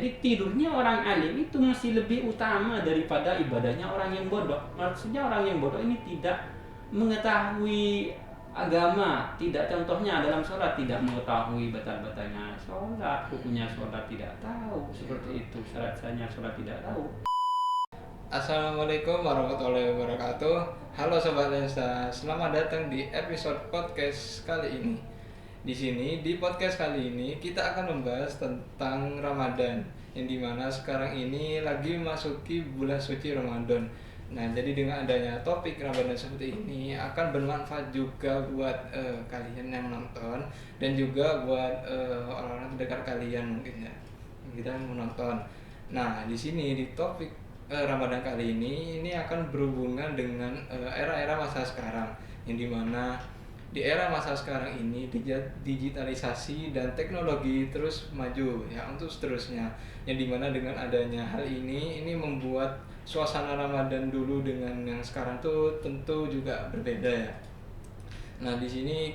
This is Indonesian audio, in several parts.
Jadi tidurnya orang alim itu masih lebih utama daripada ibadahnya orang yang bodoh. Maksudnya orang yang bodoh ini tidak mengetahui agama, tidak, contohnya dalam sholat tidak mengetahui batal-batalnya sholat, hukumnya sholat tidak tahu, seperti itu, syarat-syaratnya sholat tidak tahu. Assalamualaikum warahmatullahi wabarakatuh. Halo Sobat Lensa, selamat datang di episode podcast kali ini. Di sini di podcast kali ini kita akan membahas tentang Ramadan, yang dimana sekarang ini lagi memasuki bulan suci Ramadan. Nah, jadi dengan adanya topik Ramadan seperti ini akan bermanfaat juga buat kalian yang menonton dan juga buat orang-orang terdekat kalian mungkin ya, yang kita menonton. Nah, di sini di topik Ramadan kali ini akan berhubungan dengan era-era masa sekarang, yang dimana di era masa sekarang ini digitalisasi dan teknologi terus maju ya untuk seterusnya, yang dimana dengan adanya hal ini membuat suasana Ramadan dulu dengan yang sekarang tuh tentu juga berbeda ya. Nah, di sini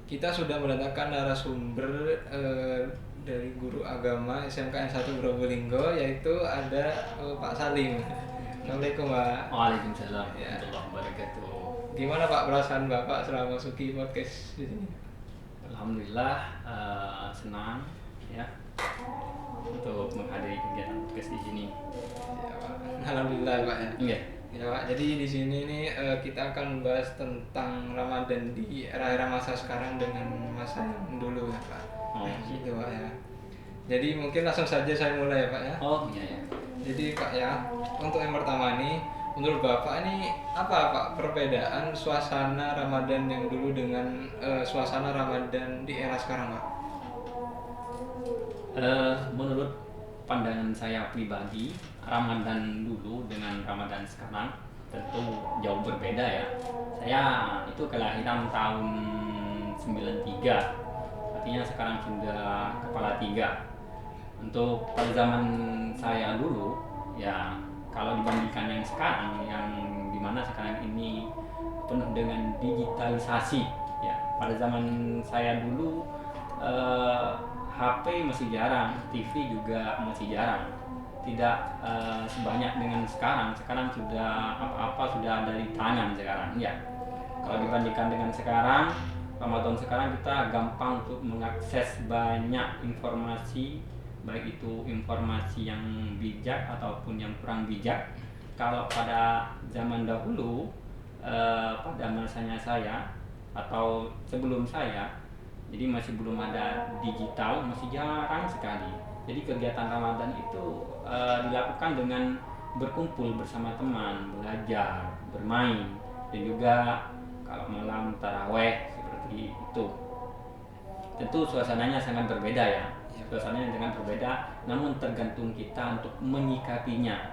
kita sudah mendatangkan narasumber dari guru agama SMK N1 Probolinggo, yaitu ada Pak Salim. Assalamualaikum Pak. Waalaikumsalam Ya. warahmatullahi wabarakatuh. Gimana Pak perasaan Bapak selama masuki podcast di sini? Alhamdulillah senang ya untuk menghadiri kegiatan podcast di sini. Ya, Pak. Alhamdulillah Pak ya. Iya. Ya Pak, jadi di sini nih kita akan membahas tentang Ramadan di era-era masa sekarang dengan masa yang dulu ya Pak. Oh, Gitu Pak ya. Jadi mungkin langsung saja saya mulai ya Pak ya. Oh iya ya. Jadi Pak ya, untuk yang pertama nih, menurut Bapak ini apa Pak perbedaan suasana Ramadan yang dulu dengan suasana Ramadan di era sekarang Pak? Menurut pandangan saya pribadi, Ramadan dulu dengan Ramadan sekarang tentu jauh berbeda ya. Saya itu kelahiran tahun 93, artinya sekarang sudah kepala 3. Untuk pada zaman saya dulu ya, kalau dibandingkan yang sekarang, yang dimana sekarang ini penuh dengan digitalisasi ya. Pada zaman saya dulu HP masih jarang, TV juga masih jarang, tidak sebanyak dengan sekarang. Sekarang sudah apa-apa sudah ada di tangan sekarang ya. Kalau dibandingkan dengan sekarang, Ramadan sekarang kita gampang untuk mengakses banyak informasi, baik itu informasi yang bijak ataupun yang kurang bijak. Kalau pada zaman dahulu, pada masanya saya atau sebelum saya, jadi masih belum ada digital, masih jarang sekali. Jadi kegiatan Ramadan itu dilakukan dengan berkumpul bersama teman, belajar, bermain, dan juga kalau malam taraweh seperti itu. Tentu suasananya sangat berbeda ya. Suasananya sangat berbeda, namun tergantung kita untuk menyikapinya.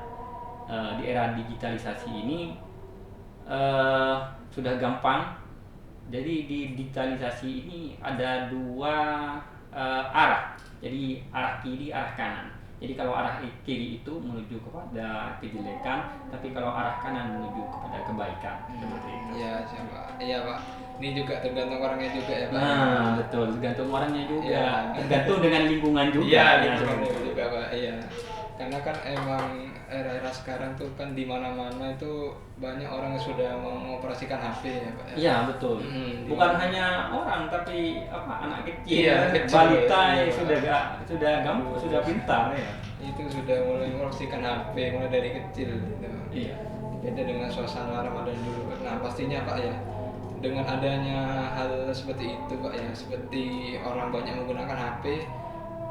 Di era digitalisasi ini sudah gampang. Jadi di digitalisasi ini ada dua arah. Jadi arah kiri, arah kanan. Jadi kalau arah kiri itu menuju kepada kejelekan, tapi kalau arah kanan menuju kepada kebaikan. Seperti itu. Iya siapa? Iya Pak. Ini juga tergantung orangnya juga ya Pak. Nah, betul, tergantung orangnya juga, Iya. tergantung dengan lingkungan juga. Iya, ya, lingkungan seperti itu. juga Pak. Iya. Karena kan emang era-era sekarang tuh kan di mana-mana itu banyak orang yang sudah mengoperasikan HP ya Pak. Iya, betul. Hmm, Bukan dimana- hanya orang, tapi anak kecil, Iya, kecil. balita Iya, yang Pak. sudah gampang, sudah pintar ya. Itu sudah mulai mengoperasikan HP mulai dari kecil gitu. Iya. Beda dengan suasana Ramadan dulu. Nah, pastinya Pak ya, dengan adanya hal seperti itu Pak ya, seperti orang banyak menggunakan HP,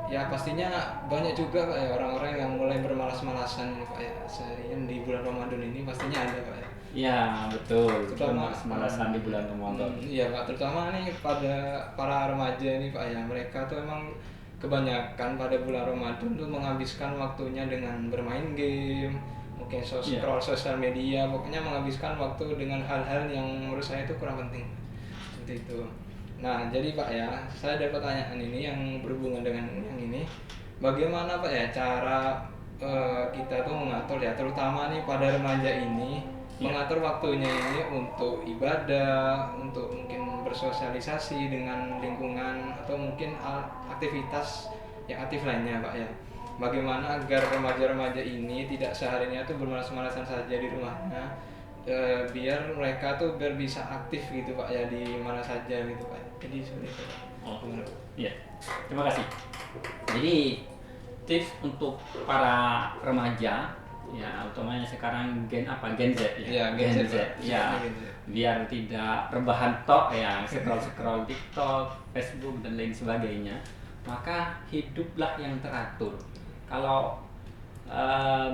ya pastinya banyak juga Pak ya orang-orang yang mulai bermalas-malasan Pak ya. Seharian di bulan Ramadan ini pastinya ada Pak ya. Iya, betul. Terutama Malas-malasan di bulan Ramadan. Iya Pak, terutama nih pada para remaja nih Pak ya, mereka tuh emang kebanyakan pada bulan Ramadan tuh menghabiskan waktunya dengan bermain game, mungkin Iya. scroll sosial media, pokoknya menghabiskan waktu dengan hal-hal yang menurut saya itu kurang penting. Seperti itu. Nah, jadi Pak ya, saya ada pertanyaan ini yang berhubungan dengan yang ini. Bagaimana Pak ya cara kita tuh mengatur ya, terutama nih pada remaja ini, Iya. mengatur waktunya ini untuk ibadah, untuk mungkin bersosialisasi dengan lingkungan atau mungkin aktivitas yang aktif lainnya Pak ya. bagaimana agar remaja-remaja ini tidak seharinya tuh bermalas-malasan saja di rumahnya, biar mereka tuh biar bisa aktif gitu Pak ya di mana saja gitu Pak. Jadi seperti itu Pak. Oh, Gimana? iya. Terima kasih. Jadi tips untuk para remaja ya, utamanya sekarang Gen Z ya. Iya, Gen Z, Pak. Ya. Gen Z. Biar tidak rebahan tok ya, scroll TikTok, Facebook dan lain sebagainya. Maka hiduplah yang teratur. Kalau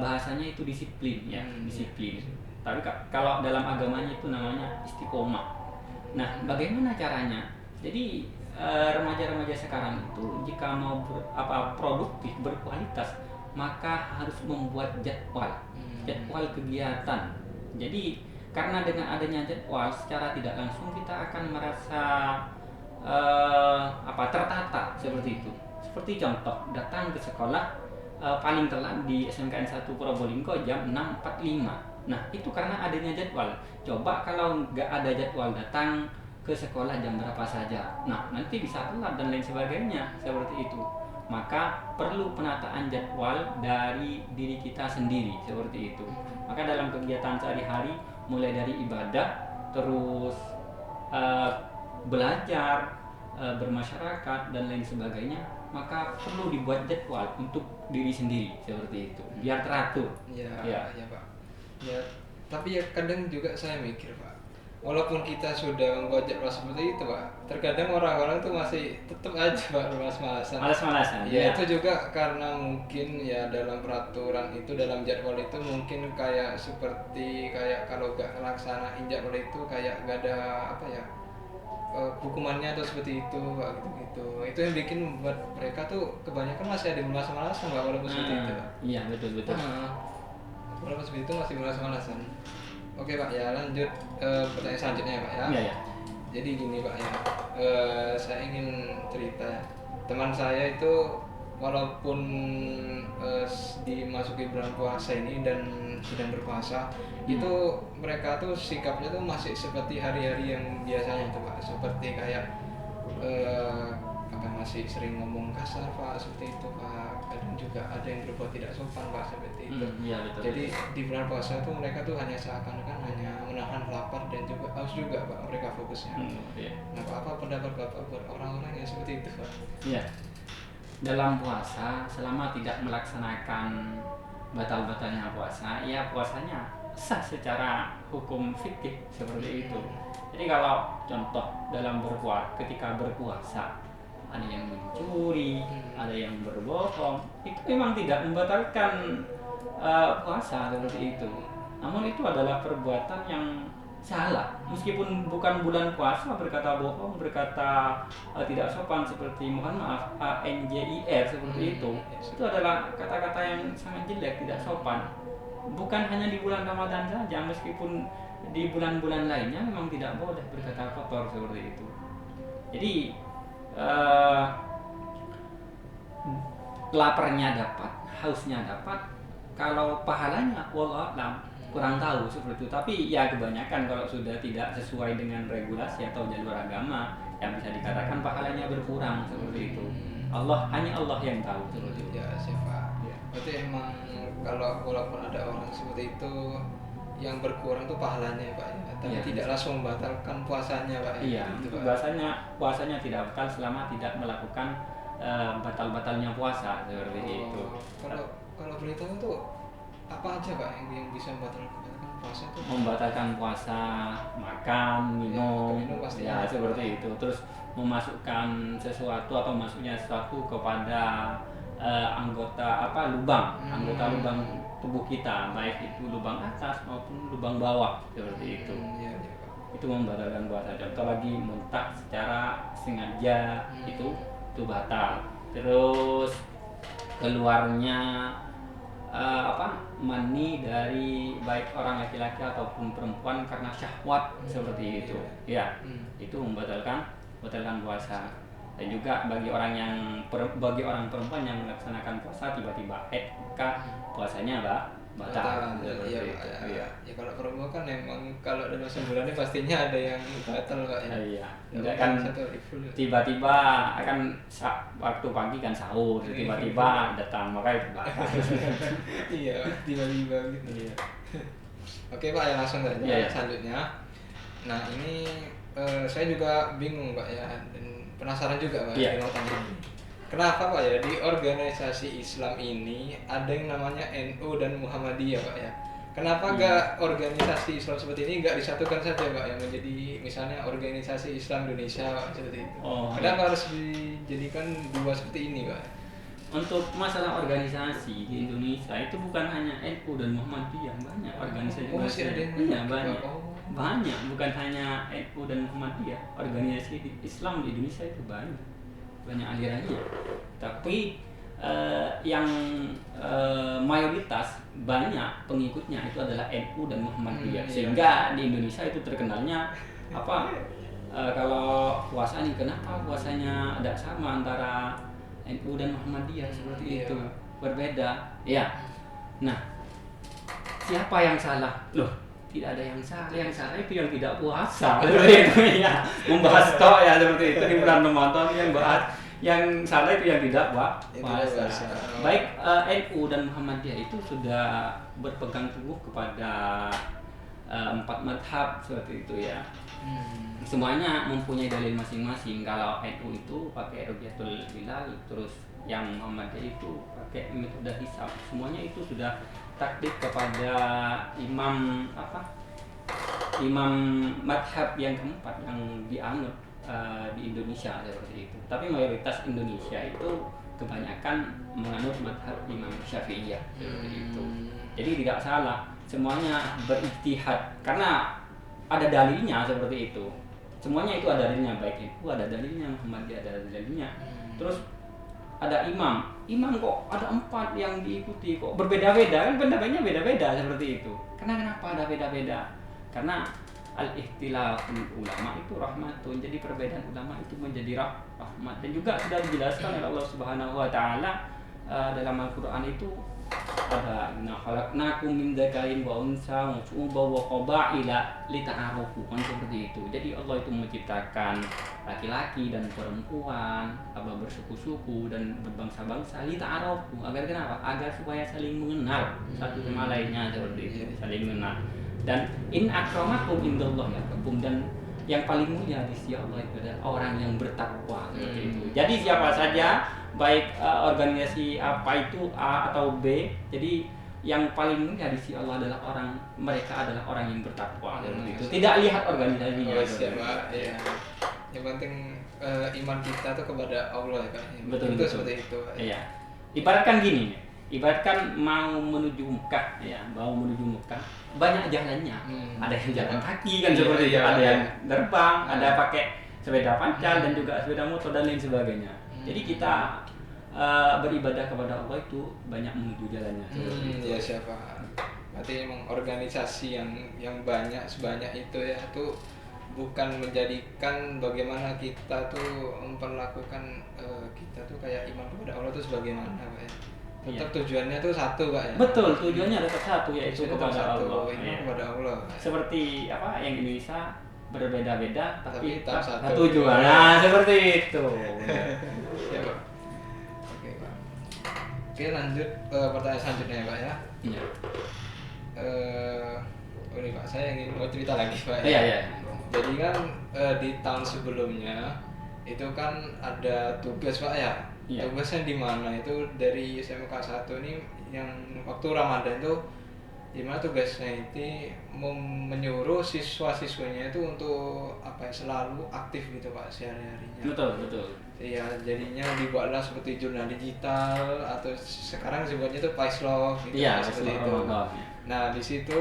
bahasanya itu disiplin ya, disiplin. Tapi kalau dalam agamanya itu namanya istiqomah. Nah, bagaimana caranya? Jadi remaja-remaja sekarang itu jika mau produktif, berkualitas, maka harus membuat jadwal kegiatan. Jadi karena dengan adanya jadwal, secara tidak langsung kita akan merasa tertata seperti itu. Seperti contoh, datang ke sekolah paling telat di SMKN 1 Probolinggo jam 6.45. Nah, itu karena adanya jadwal. Coba kalau nggak ada jadwal, datang ke sekolah jam berapa saja. Nah, nanti bisa telat dan lain sebagainya seperti itu. Maka perlu penataan jadwal dari diri kita sendiri seperti itu. Maka dalam kegiatan sehari-hari, mulai dari ibadah, terus belajar, bermasyarakat dan lain sebagainya, maka perlu dibuat jadwal untuk diri sendiri seperti itu, biar teratur. Ya Pak. Ya, tapi ya kadang juga saya mikir Pak, walaupun kita sudah membuat jadwal seperti itu Pak, terkadang orang-orang tuh masih tetap aja Pak malas-malasan. Ya, itu juga karena mungkin ya dalam peraturan itu, dalam jadwal itu mungkin kayak seperti kayak kalau gak ngelaksanain jadwal itu kayak gak ada hukumannya atau seperti itu Pak, gitu. Itu yang bikin membuat mereka tuh kebanyakan masih ada malas-malasan Pak, walaupun seperti itu Pak. Iya, betul. Walaupun seperti itu masih malas-malasan. Oke Pak, ya lanjut pertanyaan selanjutnya ya Pak ya. Iya. Jadi gini Pak ya, saya ingin cerita ya. Teman saya itu walaupun dimasuki bulan puasa ini dan sedang berpuasa, itu mereka tuh sikapnya tuh masih seperti hari-hari yang biasanya tuh Pak. Seperti kayak masih sering ngomong kasar Pak, seperti itu Pak. Kadang juga ada yang berbuat tidak sopan Pak, seperti itu. Iya, betul. Jadi di bulan puasa itu mereka tuh hanya seakan-akan hanya menahan lapar dan juga haus juga Pak, mereka fokusnya. Iya. Nah, apa pendapat Bapak buat orang-orang yang seperti itu Pak? Iya. Dalam puasa, selama tidak melaksanakan batal-batalnya puasa, ya puasanya sah secara hukum fikih seperti itu. Jadi kalau contoh dalam ketika berpuasa, ada yang mencuri, ada yang berbohong, itu memang tidak membatalkan puasa seperti itu. Namun itu adalah perbuatan yang salah, meskipun bukan bulan puasa, berkata bohong, berkata tidak sopan seperti mohon maaf, ANJIR seperti itu adalah kata-kata yang sangat jelek, tidak sopan. Bukan hanya di bulan Ramadan saja, meskipun di bulan-bulan lainnya memang tidak boleh berkata kotor seperti itu. Jadi laparnya dapat, hausnya dapat, kalau pahalanya wallah alam kurang tahu seperti itu. Tapi ya kebanyakan kalau sudah tidak sesuai dengan regulasi atau jalur agama, yang bisa dikatakan pahalanya berkurang seperti itu. Hanya Allah yang tahu seperti itu. Ya Pak. Berarti emang kalau walaupun ada orang seperti itu, yang berkurang tuh pahalanya ya Pak ya, tapi tidak langsung membatalkan puasanya Pak ya. Iya, gitu, Pak. Puasanya tidak batal selama tidak melakukan batal-batalnya puasa seperti itu. Kalau berita itu apa aja Pak yang bisa membatalkan puasa itu? Membatalkan puasa, makan, minum, ya seperti itu. Terus memasukkan sesuatu atau masuknya sesuatu kepada anggota lubang tubuh kita, baik itu lubang atas maupun lubang bawah seperti itu. Itu membatalkan puasa. Contoh lagi, muntah secara sengaja itu batal. Terus keluarnya mani dari baik orang laki-laki ataupun perempuan karena syahwat seperti itu. Ya, itu membatalkan puasa. Dan juga bagi orang perempuan yang melaksanakan puasa tiba-tiba puasanya batal. Seperti Iya itu. Pak ya. Iya. Ya kalau promo kan emang kalau dalam sebulan ini pastinya ada yang batal Pak ya. Iya. Ya, Enggak kan satu hari full. tiba-tiba akan waktu pagi kan sahur, tiba-tiba datang makanya itu batal. Iya, tiba-tiba gitu. Iya. Oke Pak, ya langsung saja Iya, iya. selanjutnya. Nah ini saya juga bingung Pak ya, dan penasaran juga Pak Iya. di mau tanya ini. Kenapa Pak ya di organisasi Islam ini ada yang namanya NU dan Muhammadiyah Pak ya? Kenapa nggak organisasi Islam seperti ini nggak disatukan saja Pak yang menjadi misalnya organisasi Islam Indonesia Pak, seperti itu? Oh, Kenapa harus dijadikan dua seperti ini Pak? Untuk masalah organisasi di Indonesia itu bukan hanya NU dan Muhammadiyah, banyak organisasi. Oh, masih ada yang Iya, lain, banyak. Pak. Oh. Banyak, bukan hanya NU dan Muhammadiyah. Organisasi Islam di Indonesia itu banyak. Banyak alirannya. Tapi yang mayoritas banyak pengikutnya itu adalah NU dan Muhammadiyah. Iya. Sehingga di Indonesia itu terkenalnya apa? Kalau puasa nih, kenapa puasanya tidak sama antara NU dan Muhammadiyah seperti Iya. itu, berbeda. Ya. Nah, siapa yang salah? Loh, tidak ada yang salah. Yang salah itu yang tidak puasa. Seperti itu ya. Membahas tok ya seperti itu di bulan Ramadan yang bahas. Yang salah itu yang tidak puasa. Baik NU dan Muhammadiyah itu sudah berpegang teguh kepada 4 madhab seperti itu ya. Semuanya mempunyai dalil masing-masing. Kalau NU itu pakai Ruqyatul Hilal, terus yang Muhammadiyah itu pakai metode hisab. Semuanya itu sudah taklid kepada imam imam madhab yang keempat yang dianut di Indonesia seperti itu. Tapi mayoritas Indonesia itu kebanyakan menganut madhab Imam Syafi'iyah seperti itu. Jadi tidak salah, semuanya berijtihad karena ada dalilnya seperti itu. Semuanya itu ada dalilnya, baik itu ada dalilnya, Muhammadiyah ada dalilnya. Terus ada imam kok ada 4 yang diikuti, kok berbeda-beda, kan pendapatnya beda-beda seperti itu. Kenapa ada beda-beda? Karena al-ikhtilaful ulama itu rahmatun. Jadi perbedaan ulama itu menjadi rahmat. Dan juga sudah dijelaskan oleh Allah Subhanahu wa taala dalam Al-Qur'an itu ada inna khalaqnakum min dzakarin wa unsa wa syu'uban wa qabaila lita'arufu, kan seperti itu. Jadi Allah itu menciptakan laki-laki dan perempuan, bersuku-suku dan berbangsa-bangsa lita'arufu, agar kenapa? Agar supaya saling mengenal satu sama lainnya seperti itu, saling mengenal. Dan in akramakum indallahi atqakum, dan yang paling mulia di sisi Allah itu adalah orang yang bertakwa seperti itu. Jadi siapa saja, baik organisasi apa itu A atau B, jadi yang paling mulia di sisi Allah adalah mereka adalah orang yang bertakwa seperti itu. Tidak lihat organisasinya. Oh, siapa? Ya. Yang penting iman kita tuh kepada Allah ya Pak. Betul, itu betul. Seperti itu. Iya. Ibaratkan gini, ibaratkan mau menuju Mekah ya, banyak jalannya. Ada yang jalan kaki kan seperti itu, ada yang terbang, ada pakai sepeda pancal dan juga sepeda motor dan lain sebagainya. Jadi kita beribadah kepada Allah itu banyak menuju jalannya. Ya siapa? Berarti emang organisasi yang banyak sebanyak itu ya, itu bukan menjadikan bagaimana kita tuh memperlakukan kita tuh kayak iman kepada Allah tuh sebagaimana Pak ya. Tetap tujuannya tuh satu Pak ya. Betul, tujuannya tetap satu, yaitu Tujuannya kepada tetap satu, Allah. iman Ya. kepada Allah. Seperti yang Indonesia berbeda-beda tapi tetap satu. tujuan. Nah, seperti itu. Ya Pak. Oke Pak. Oke lanjut pertanyaan selanjutnya ya Pak ya. Iya. Ini Pak, saya ingin mau cerita lagi Pak. Iya. Jadi kan di tahun sebelumnya itu kan ada tugas Pak ya. Iya. Tugasnya di mana itu dari SMK 1 ini yang waktu Ramadan itu dimana tugasnya itu menyuruh siswa-siswanya itu untuk selalu aktif gitu Pak sehari-harinya. Betul. Iya, jadinya dibuatlah seperti jurnal digital atau sekarang disebutnya itu Paislov gitu Iya, seperti itu. Ramadan. Nah, di situ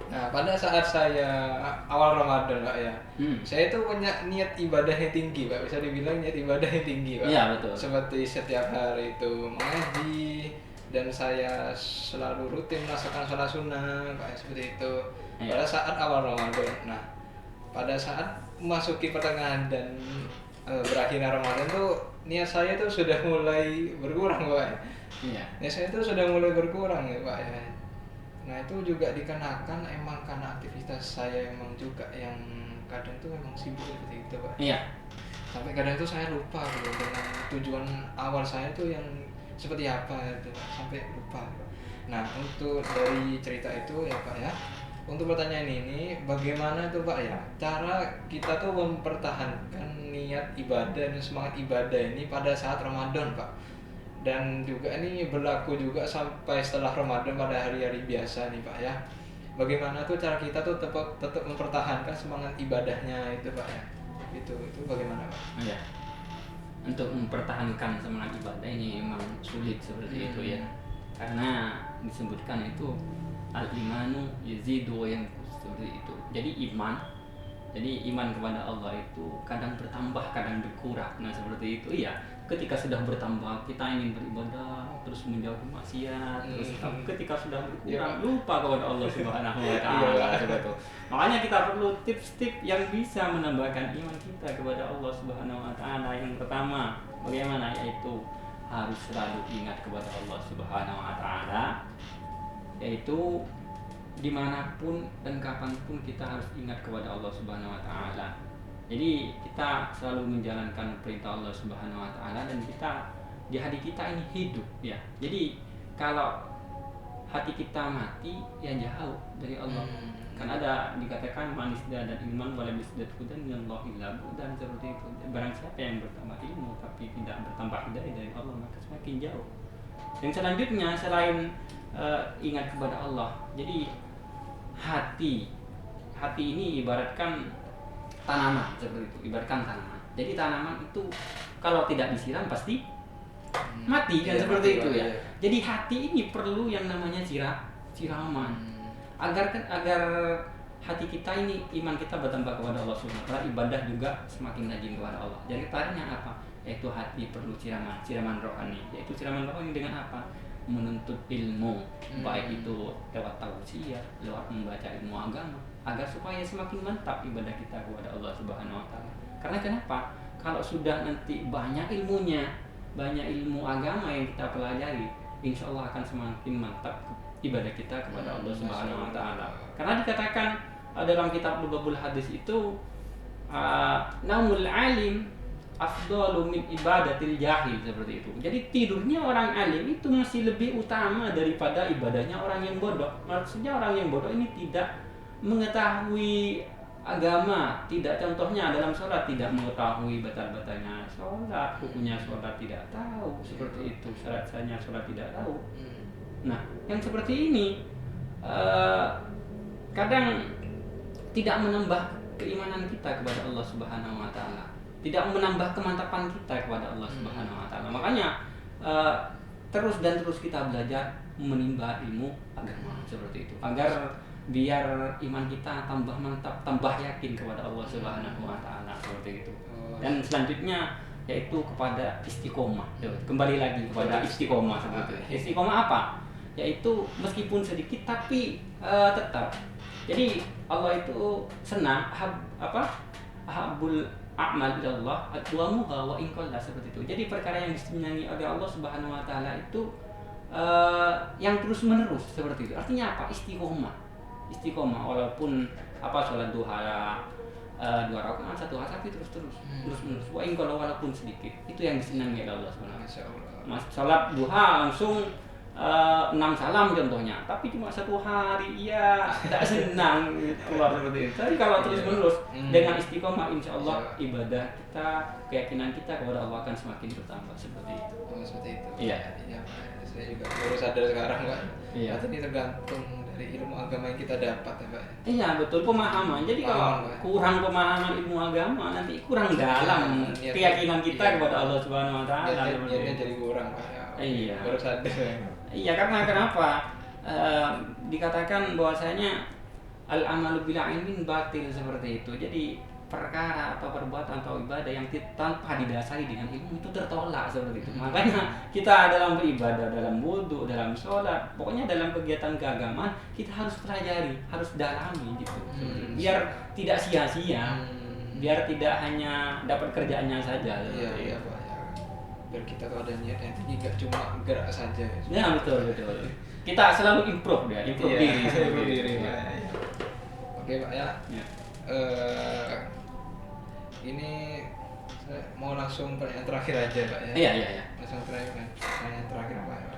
pada saat saya awal Ramadan Pak ya, saya itu punya niat ibadahnya tinggi Pak, bisa dibilang niat ibadahnya tinggi Pak. Iya, betul. Seperti setiap hari itu mengaji dan saya selalu rutin melaksanakan sholat sunnah Pak, seperti itu. Iya. Pada saat awal Ramadan. Nah, pada saat memasuki pertengahan dan berakhirnya Ramadan tuh niat saya tuh sudah mulai berkurang Pak. Iya. Niat saya tuh sudah mulai berkurang ya Pak ya. Nah itu juga dikarenakan emang karena aktivitas saya emang juga yang kadang tuh memang sibuk seperti itu Pak. Iya. Sampai kadang tuh saya lupa gitu dengan tujuan awal saya tuh yang seperti apa gitu Pak. Sampai lupa. Nah untuk dari cerita itu ya Pak ya, untuk pertanyaan ini bagaimana tuh Pak ya cara kita tuh mempertahankan niat ibadah dan semangat ibadah ini pada saat Ramadan Pak, dan juga ini berlaku juga sampai setelah Ramadan pada hari-hari biasa nih Pak ya. Bagaimana tuh cara kita tuh tetap mempertahankan semangat ibadahnya itu Pak ya. Itu bagaimana Pak? Iya. Untuk mempertahankan semangat ibadah ini memang sulit seperti itu ya. Karena disebutkan itu al-imanu yazidu wa yanqus seperti itu. Jadi iman kepada Allah itu kadang bertambah, kadang berkurang. Nah, seperti itu iya. Ketika sudah bertambah kita ingin beribadah, terus menjauhi maksiat, terus ketika sudah berkurang lupa kepada Allah Subhanahu wa taala seperti itu. Makanya kita perlu tips-tips yang bisa menambahkan iman kita kepada Allah Subhanahu wa taala. Yang pertama, bagaimana, yaitu harus selalu ingat kepada Allah Subhanahu wa taala, yaitu dimanapun dan kapanpun kita harus ingat kepada Allah Subhanahu wa taala. Jadi kita selalu menjalankan perintah Allah Subhanahu wa taala, dan kita di hati kita ini hidup ya. Jadi kalau hati kita mati ya jauh dari Allah. Kan ada dikatakan manis dan iman wala bisdat hudan minallah illa dan seperti itu. Barang siapa yang bertambah ilmu tapi tidak bertambah hidayah dari Allah, maka semakin jauh. Yang selanjutnya selain ingat kepada Allah, jadi hati ini ibaratkan tanaman seperti itu, ibaratkan tanaman. Jadi tanaman itu kalau tidak disiram pasti mati kan, seperti itu ya. Jadi hati ini perlu yang namanya siraman agar hati kita ini, iman kita bertambah kepada Allah Subhanahu wa taala, ibadah juga semakin rajin kepada Allah. Jadi caranya apa? Yaitu hati perlu siraman rohani. Yaitu siraman rohani dengan apa? Menuntut ilmu, baik itu lewat tausiah, lewat membaca ilmu agama, agar supaya semakin mantap ibadah kita kepada Allah Subhanahu wa taala. Karena kenapa? Kalau sudah nanti banyak ilmunya, banyak ilmu agama yang kita pelajari, insya Allah akan semakin mantap ibadah kita kepada Allah Subhanahu wa taala. Karena dikatakan dalam kitab Lubabul Hadis itu naumul alim afdalu min ibadatil jahil, seperti itu. Jadi tidurnya orang alim itu masih lebih utama daripada ibadahnya orang yang bodoh. Maksudnya orang yang bodoh ini tidak mengetahui agama, tidak, contohnya dalam sholat tidak mengetahui batal-batalnya sholat, hukumnya sholat tidak tahu, seperti itu, syarat-syaratnya sholat tidak tahu. Nah, yang seperti ini kadang tidak menambah keimanan kita kepada Allah Subhanahu wa taala, tidak menambah kemantapan kita kepada Allah Subhanahu wa taala. Makanya terus kita belajar menimba ilmu agama seperti itu, agar biar iman kita tambah mantap, tambah yakin kepada Allah Subhanahu wa taala, seperti itu. Dan selanjutnya yaitu kepada istiqomah. Kembali lagi kepada istiqomah seperti itu. Istiqomah apa? Yaitu meskipun sedikit tapi tetap. Jadi Allah itu senang habul a'mal ilallah adwamuha wa in qalla, seperti itu. Jadi perkara yang disenangi oleh Allah Subhanahu wa taala itu yang terus-menerus, seperti itu. Artinya apa? Istiqomah walaupun sholat duha 2 rakaat 1 rakaat tapi terus-menerus. Wa in qalla, walaupun sedikit. Itu yang disenangi oleh Allah Subhanahu wa taala. Salat duha langsung 6 salam contohnya, tapi cuma 1 hari ya tidak senang keluar seperti itu. Tapi kalau terus menerus dengan istiqomah, insya Allah ibadah kita, keyakinan kita kepada Allah akan semakin bertambah, seperti itu. Seperti itu. Iya. Ya, saya juga baru sadar sekarang Pak. Iya. Ini tergantung dari ilmu agama yang kita dapat ya Pak. Iya betul, pemahaman. Jadi kalau kurang pemahaman ilmu agama, nanti kurang dalam keyakinan kita kepada Allah Subhanahu wa taala. Niatnya jadi kurang Pak. Iya. Baru sadar. Iya, karena kenapa? Dikatakan bahwasanya al-amalu bila ilmin batil, seperti itu. Jadi perkara atau perbuatan atau ibadah yang tanpa didasari dengan ilmu itu tertolak, seperti itu. Makanya kita dalam beribadah, dalam wudu, dalam sholat, pokoknya dalam kegiatan keagamaan kita harus pelajari, harus dalami gitu. Biar tidak sia-sia, biar tidak hanya dapat kerjaannya saja. Iya Pak. Biar kita tuh ada niat yang tinggi, gak cuma gerak saja. Ya betul. kita selalu improve Iya, diri improve sendiri. diri, Iya. Pak. Iya. Oke Pak ya. Ya. Ini saya mau langsung pertanyaan terakhir aja Pak ya. Iya. Langsung terakhir kan. Pertanyaan terakhir Pak. Ya.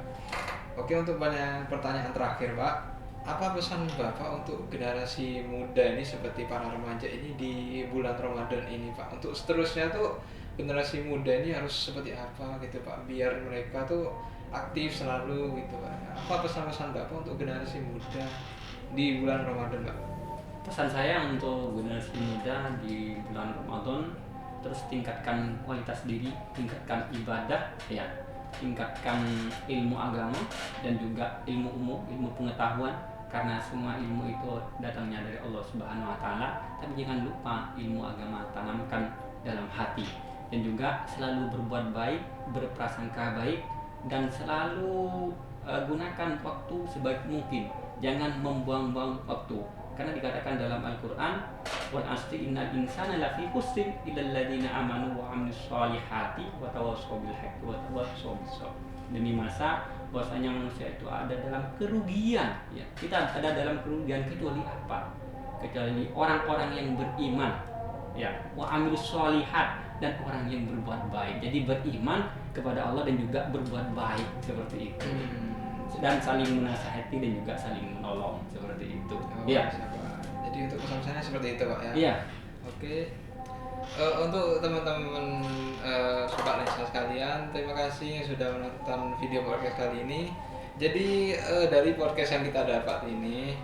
Oke, untuk pertanyaan terakhir Pak, apa pesan Bapak untuk generasi muda ini seperti para remaja ini di bulan Ramadan ini Pak? Untuk seterusnya tuh generasi muda ini harus seperti apa gitu Pak, biar mereka tuh aktif selalu gitu Pak. Apa pesan-pesan Bapak untuk generasi muda di bulan Ramadan Pak? Pesan saya untuk generasi muda di bulan Ramadan, terus tingkatkan kualitas diri, tingkatkan ibadah, ya, tingkatkan ilmu agama dan juga ilmu umum, ilmu pengetahuan, karena semua ilmu itu datangnya dari Allah Subhanahu wa taala. Tapi jangan lupa ilmu agama tanamkan dalam hati, dan juga selalu berbuat baik, berprasangka baik, dan selalu gunakan waktu sebaik mungkin. Jangan membuang-buang waktu. Karena dikatakan dalam Al-Qur'an, wal asri innal insana lafi khusrin illal ladzina amanu wa amilus solihati wa tawassaw bil haqqi wa tawassaw bis sabr. Demi masa bahwasanya manusia itu ada dalam kerugian, ya. Kita ada dalam kerugian kecuali apa? Kecuali orang-orang yang beriman, ya, wa amilus solihat, dan orang yang berbuat baik. Jadi beriman kepada Allah dan juga berbuat baik, seperti itu. Dan saling menasihati dan juga saling menolong, seperti itu. Iya. Jadi untuk pesan-pesannya seperti itu Pak ya. Iya. Oke. Untuk teman-teman sobat Lensa sekalian, terima kasih yang sudah menonton video podcast kali ini. Jadi dari podcast yang kita dapat ini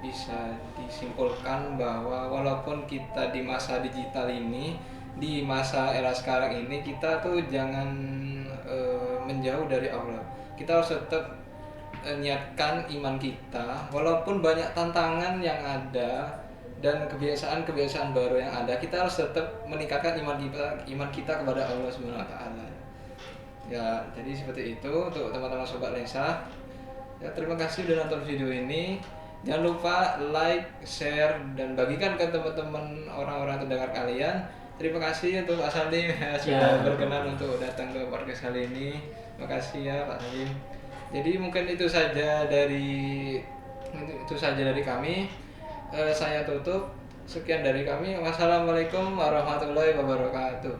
bisa disimpulkan bahwa walaupun kita di masa digital ini, di masa era sekarang ini, kita tuh jangan menjauh dari Allah. Kita harus tetap niatkan iman kita, walaupun banyak tantangan yang ada dan kebiasaan-kebiasaan baru yang ada, kita harus tetap meningkatkan iman kita kepada Allah Subhanahu wa taala. Ya, jadi seperti itu untuk teman-teman sobat Lensa. Ya, terima kasih sudah nonton video ini. Jangan lupa like, share, dan bagikan ke teman-teman orang-orang terdengar kalian. Terima kasih untuk Pak Salim ya, sudah berkenan untuk datang ke podcast kali ini. Terima kasih ya Pak Salim. Jadi mungkin itu saja dari kami. Saya tutup. Sekian dari kami. Wassalamualaikum warahmatullahi wabarakatuh.